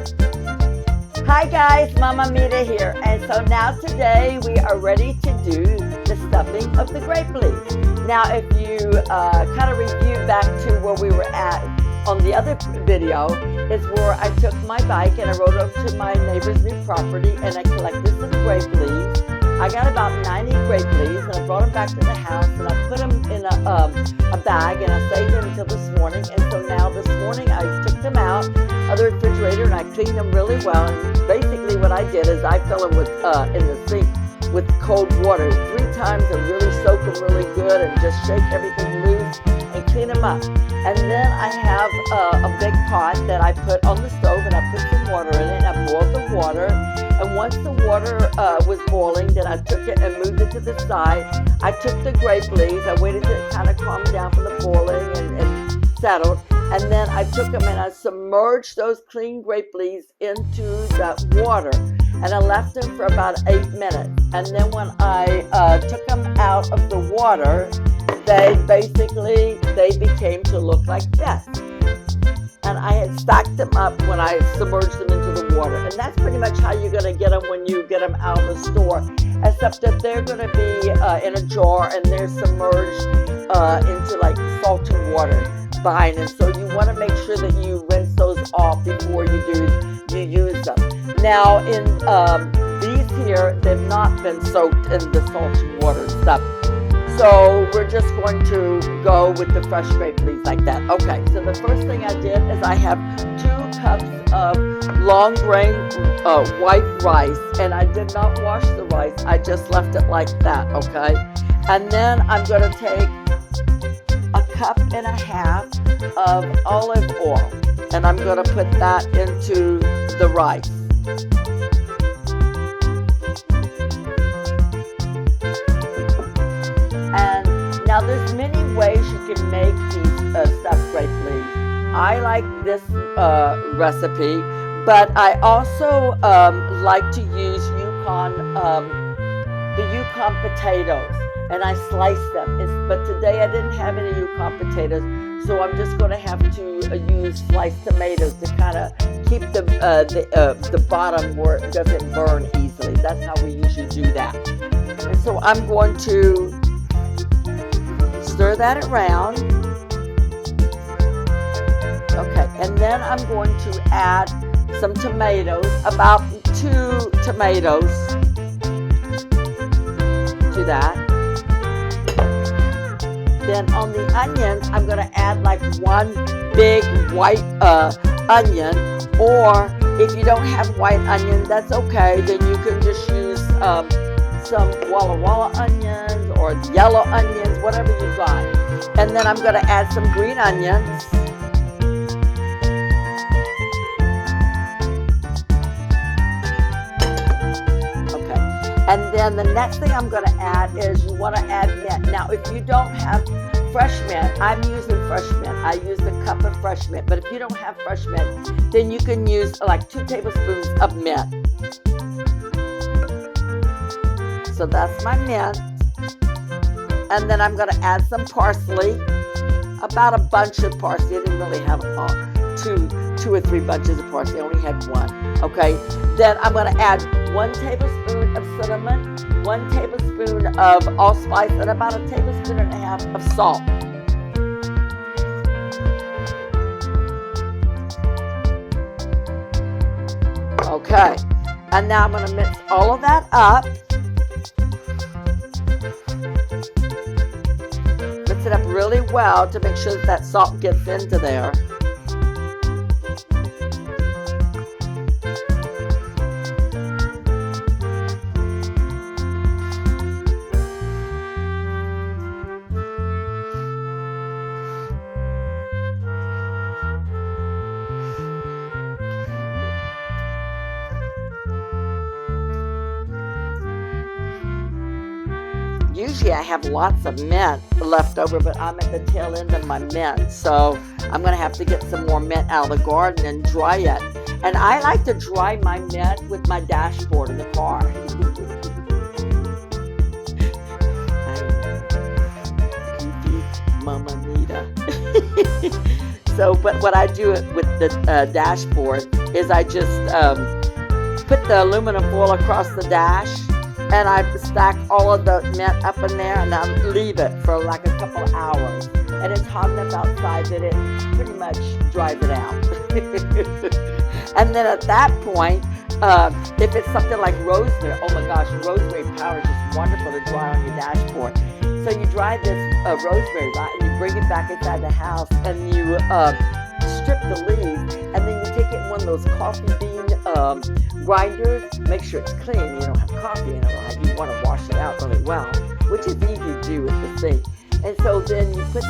Hi guys, Mama Mita here, and so now today we are ready to do the stuffing of the grape leaves. Now if you kind of review back to where we were at on the other video, is where I took my bike and I rode up to my neighbor's new property and I collected some grape leaves. I got about 90 grape leaves and I brought them back to the house and I put them in a bag and I saved them until this morning. And so now this morning I took them out of the refrigerator and I cleaned them really well. And basically what I did is I fill them with in the sink with cold water 3 times and really soak them really good and just shake everything loose and clean them up. And then I have a big pot that I put on the stove and I put some water in it and I boiled the water. And once the water was boiling, then I took it and moved it to the side. I took the grape leaves, I waited till it kind of calmed down from the boiling and settled. And then I took them and I submerged those clean grape leaves into that water. And I left them for about 8 minutes. And then when I took them out of the water, they became to look like this. And I had stacked them up when I submerged them into the water. And that's pretty much how you're going to get them when you get them out of the store. Except that they're going to be in a jar and they're submerged into like salty water behind. And so you want to make sure that you rinse those off before you use them. Now in these here, they've not been soaked in the salty water and stuff. So we're just going to go with the fresh grape leaves like that. Okay, so the first thing I did is I have 2 cups of long grain white rice, and I did not wash the rice. I just left it like that, okay? And then I'm going to take 1.5 cups of olive oil, and I'm going to put that into the rice. Now there's many ways you can make these stuffed grape leaves. I like this recipe, but I also like to use the Yukon potatoes, and I slice them. But today I didn't have any Yukon potatoes, so I'm just going to have to use sliced tomatoes to kind of keep the bottom where it doesn't burn easily. That's how we usually do that. And so I'm going to stir that around. Okay, and then I'm going to add some tomatoes, about 2 tomatoes to that. Then on the onions, I'm going to add like 1 big white onion, or if you don't have white onion, that's okay. Then you can just use some Walla Walla onions or yellow onions, whatever you got. And then I'm going to add some green onions. Okay. And then the next thing I'm going to add is you want to add mint. Now, if you don't have fresh mint, I'm using fresh mint. I use a cup of fresh mint. But if you don't have fresh mint, then you can use like 2 tablespoons of mint. So that's my mint. And then I'm going to add some parsley, about a bunch of parsley. I didn't really have 2 or 3 bunches of parsley. I only had 1. Okay. Then I'm going to add 1 tablespoon of cinnamon, 1 tablespoon of allspice, and about 1.5 tablespoons of salt. Okay. And now I'm going to mix all of that up. It up really well to make sure that salt gets into there. Usually I have lots of mint left over, but I'm at the tail end of my mint, so I'm going to have to get some more mint out of the garden and dry it. And I like to dry my mint with my dashboard in the car. Mama Mita. so, but what I do with the dashboard is I just put the aluminum foil across the dash, and I stack all of the mint up in there, and I leave it for like a couple of hours. And it's hot enough outside that it pretty much dries it out. And then at that point, if it's something like rosemary, oh my gosh, rosemary powder is just wonderful to dry on your dashboard. So you dry this rosemary, right, and you bring it back inside the house, and you strip the leaves, and then you take it in one of those coffee bean grinders. Make sure it's clean. You don't have coffee in it, right? You want to wash it out really well, which is easy to do with the sink. And so then you put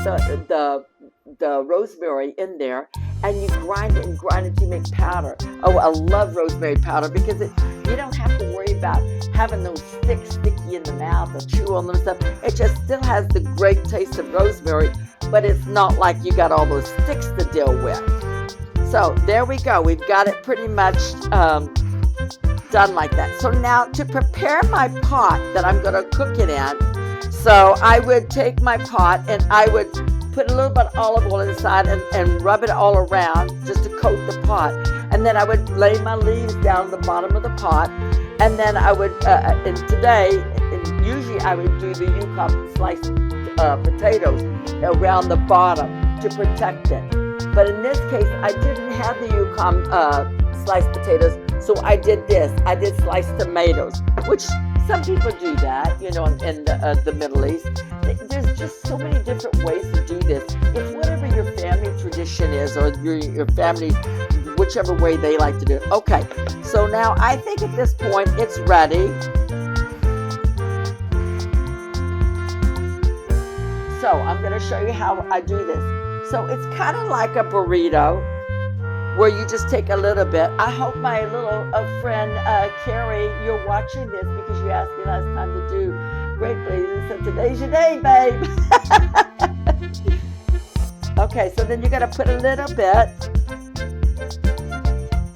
the rosemary in there, and you grind it to make powder. Oh, I love rosemary powder because you don't have to worry about having those sticks sticky in the mouth or chew on them and stuff. It just still has the great taste of rosemary, but it's not like you got all those sticks to deal with. So there we go. We've got it pretty much done like that. So now to prepare my pot that I'm going to cook it in, so I would take my pot and I would put a little bit of olive oil inside and rub it all around just to coat the pot. And then I would lay my leaves down the bottom of the pot. And then I would, usually I would do the Yukon sliced potatoes around the bottom to protect it. But in this case, I didn't have the Yukon sliced potatoes, so I did this. I did sliced tomatoes, which some people do that, you know, in the Middle East. There's just so many different ways to do this. It's whatever your family tradition is, or your family, whichever way they like to do it. Okay, so now I think at this point it's ready. So I'm going to show you how I do this. So it's kind of like a burrito, where you just take a little bit. I hope my little friend Carrie, you're watching this because you asked me last time to do grape leaves, so today's your day, babe. Okay, so then you're gonna put a little bit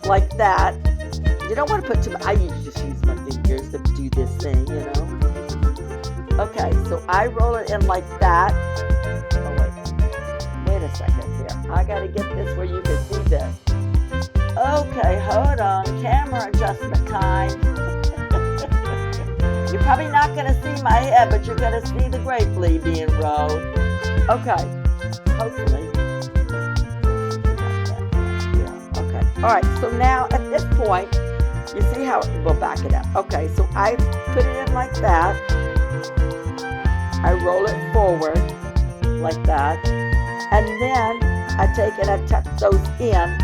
like that. You don't want to put too much. I usually just use my fingers to do this thing, you know. Okay, so I roll it in like that. Oh wait a second here. I gotta get this where you can see this. Okay, hold on. Camera adjustment time. You're probably not going to see my head, but you're going to see the grape leaf being rolled. Okay, hopefully. Yeah, okay. All right, so now at this point, you see how, we'll back it up. Okay, so I put it in like that. I roll it forward like that. And then I take and I tuck those in.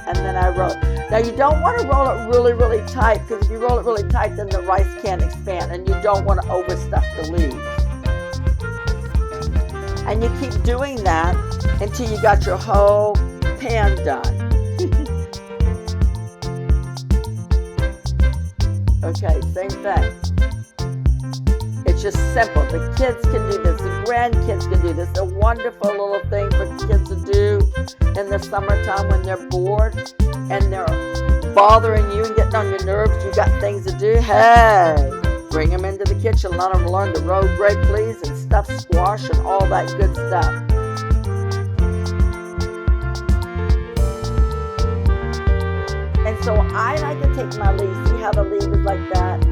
And then I roll it. Now you don't want to roll it really, really tight, because if you roll it really tight, then the rice can't expand, and you don't want to overstuff the leaves. And you keep doing that until you got your whole pan done. Okay, same thing. It's just simple. The kids can do this. The grandkids can do this. A wonderful little thing for kids to do in the summertime when they're bored and they're bothering you and getting on your nerves. You got things to do. Hey, bring them into the kitchen. Let them learn to roll grape leaves and stuffed squash and all that good stuff. And so I like to take my leaf. See how the leaf is like that?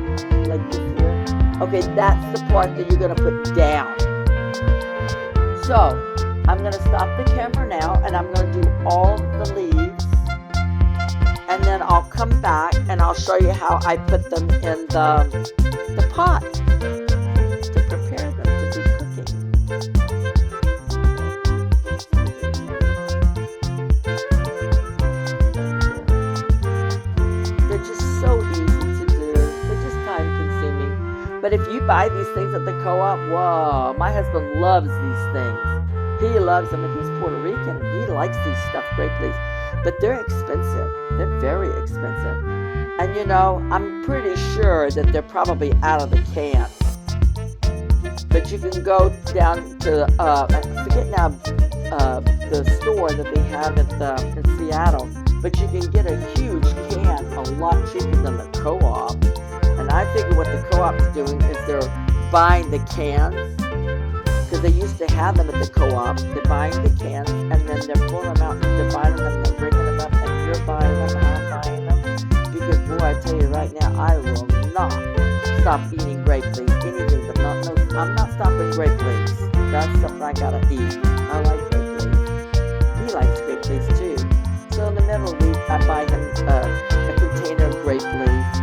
Like this here. Okay, that's the part that you're going to put down. So, I'm going to stop the camera now, and I'm going to do all the leaves, and then I'll come back and I'll show you how I put them in the pot to prepare them to be cooking. They're just so easy to do. They're just time consuming. But if you buy these things at the co-op, whoa, my husband loves these things. He loves them, and he's Puerto Rican, and he likes these stuffed grape leaves. But they're expensive. They're very expensive. And you know, I'm pretty sure that they're probably out of the can. But you can go down to, I forget now, the store that they have in Seattle. But you can get a huge can a lot cheaper than the co-op. And I figure what the co-op's doing is they're buying the cans, because because they used to have them at the co-op. They're buying the cans, and then they're pulling them out, and they're buying them, and they're bringing them up, and you're buying them, and I'm buying them. Because, boy, I tell you right now, I will not stop eating grape leaves. Anything, but I'm not stopping grape leaves. That's something I gotta eat. I like grape leaves. He likes grape leaves, too. So in the middle of the week, I buy him a container of grape leaves.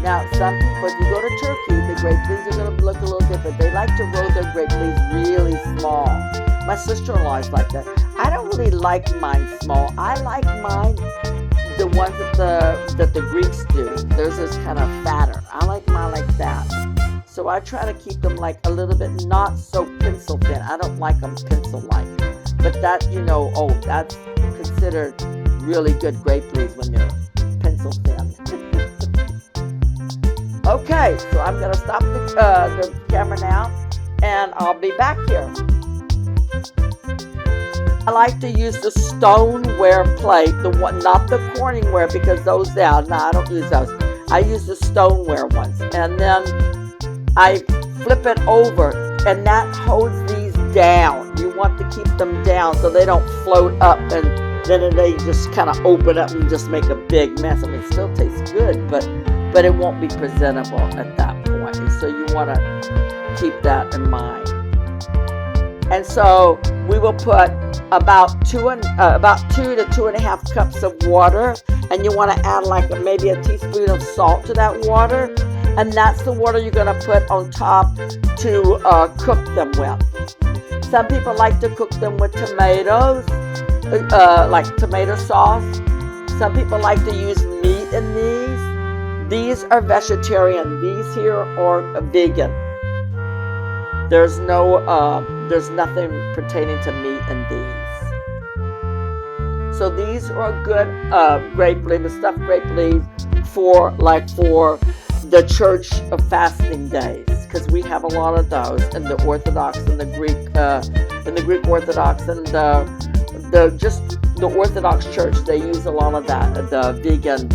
Now, some people, if you go to Turkey, the grape leaves are going to look a little different. They like to roll their grape leaves really small. My sister-in-law is like that. I don't really like mine small. I like mine, the ones that the Greeks do. Theirs is kind of fatter. I like mine like that. So I try to keep them like a little bit not so pencil thin. I don't like them pencil-like. But that, that's considered really good grape leaves when they're pencil thin. Okay, so I'm going to stop the camera now, and I'll be back here. I like to use the stoneware plate, the one, not the Corningware, because those I don't use those. I use the stoneware ones, and then I flip it over, and that holds these down. You want to keep them down so they don't float up, and then they just kind of open up and just make a big mess. I mean, it still tastes good, but it won't be presentable at that point. And so you want to keep that in mind. And so we will put about 2 to 2.5 cups of water, and you want to add like maybe a teaspoon of salt to that water, and that's the water you're going to put on top to cook them with. Some people like to cook them with tomatoes, like tomato sauce. Some people like to use meat in these. These are vegetarian. These here are vegan. There's nothing pertaining to meat in these. So these are good grape leaves, stuffed grape leaves for the church of fasting days, because we have a lot of those in the Orthodox and the Greek Orthodox and the Orthodox Church. They use a lot of that, the vegan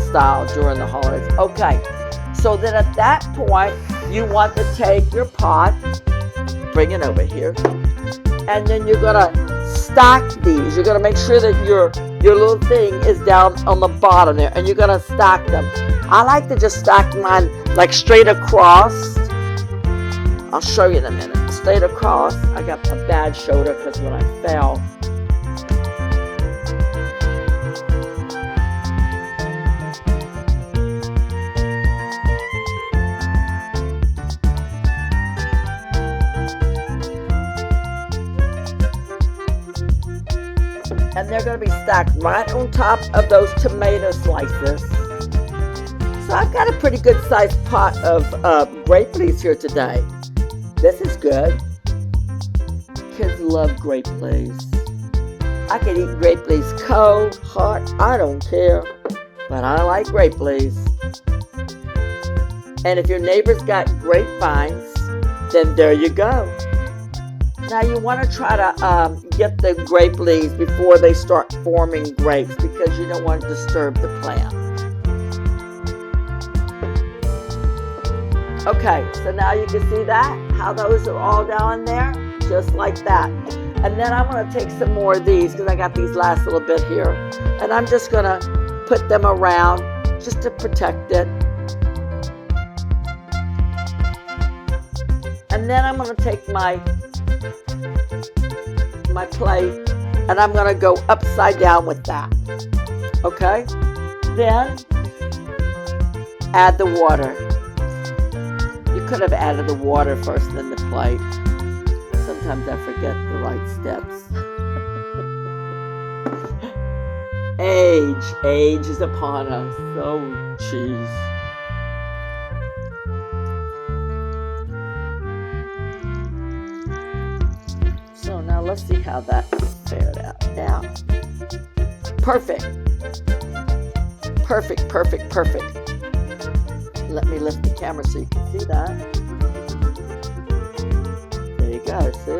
style during the holidays. Okay, so then at that point, you want to take your pot, bring it over here, and then you're gonna stack these. You're gonna make sure that your little thing is down on the bottom there, and you're gonna stack them. I like to just stack mine like straight across. I'll show you in a minute. Straight across. I got a bad shoulder because when I fell. And they're going to be stacked right on top of those tomato slices. So I've got a pretty good sized pot of grape leaves here today. This is good. Kids love grape leaves. I can eat grape leaves cold, hot, I don't care. But I like grape leaves. And if your neighbor's got grapevines, then there you go. Now you want to try to get the grape leaves before they start forming grapes, because you don't want to disturb the plant. Okay, so now you can see that, how those are all down there, just like that. And then I'm going to take some more of these, because I got these last little bit here. And I'm just going to put them around just to protect it. And then I'm going to take my plate, and I'm going to go upside down with that. Okay? Then add the water. You could have added the water first, then the plate. Sometimes I forget the right steps. Age is upon us. Oh, jeez. So now let's see how that fared out. Now, perfect. Let me lift the camera so you can see that. There you go, see?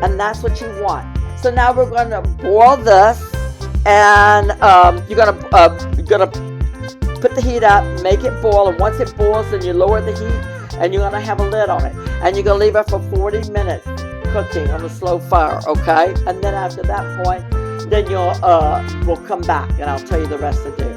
And that's what you want. So now we're going to boil this, and you're gonna put the heat up, make it boil, and once it boils, then you lower the heat, and you're gonna have a lid on it, and you're gonna leave it for 40 minutes cooking on a slow fire, okay? And then after that point, then we'll come back and I'll tell you the rest to do.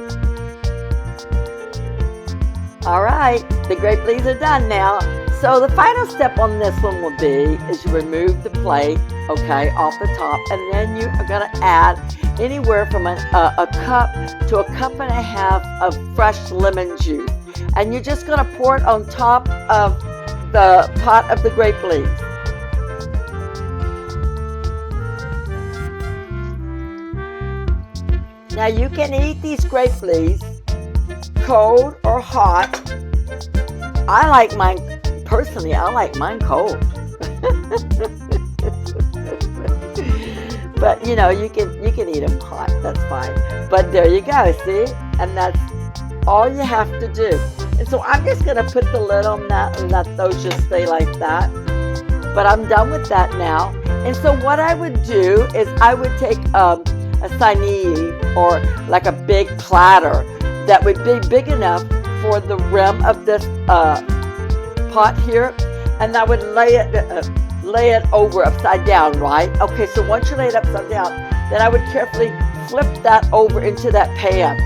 All right, the grape leaves are done now. So the final step on this one will be is you remove the plate, okay, off the top, and then you are gonna add anywhere from a cup to a cup and a half of fresh lemon juice. And you're just gonna pour it on top of the pot of the grape leaves. Now you can eat these grape leaves cold or hot. I like mine, personally, I like mine cold. But you know, you can eat them hot, that's fine. But there you go, see? And that's all you have to do. And so I'm just gonna put the lid on that and let those just stay like that. But I'm done with that now. And so what I would do is I would take a signee or like a big platter that would be big enough for the rim of this pot here, and I would lay it over upside down, right? Okay, so once you lay it upside down, then I would carefully flip that over into that pan,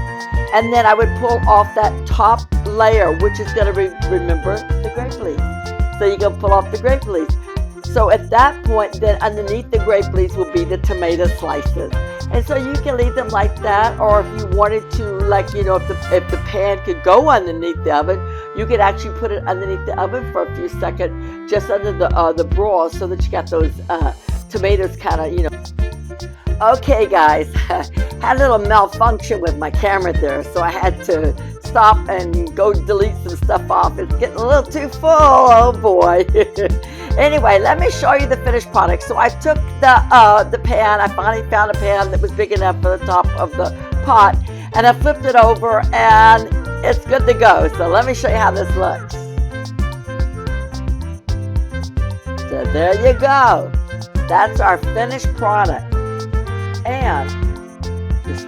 and then I would pull off that top layer, which is going to remember the grape leaves. So you're going to pull off the grape leaves. So at that point, then underneath the grape leaves will be the tomato slices. And so you can leave them like that, or if you wanted to, like, you know, if the pan could go underneath the oven, you could actually put it underneath the oven for a few seconds, just under the broil, so that you got those tomatoes kind of, you know. Okay, guys, had a little malfunction with my camera there, so I had to stop and go delete some stuff off. It's getting a little too full, oh boy. Anyway, let me show you the finished product. So I took the pan, I finally found a pan that was big enough for the top of the pot, and I flipped it over, and it's good to go. So let me show you how this looks. So there you go. That's our finished product. And just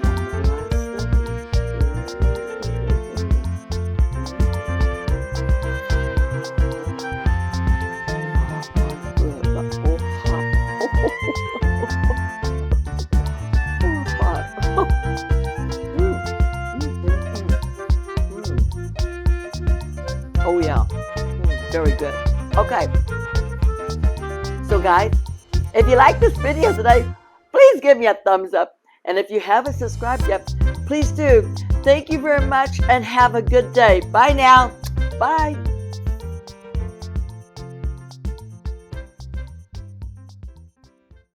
oh yeah, very good. Okay, so guys, if you like this video today, please give me a thumbs up. And if you haven't subscribed yet, please do. Thank you very much and have a good day. Bye now. Bye.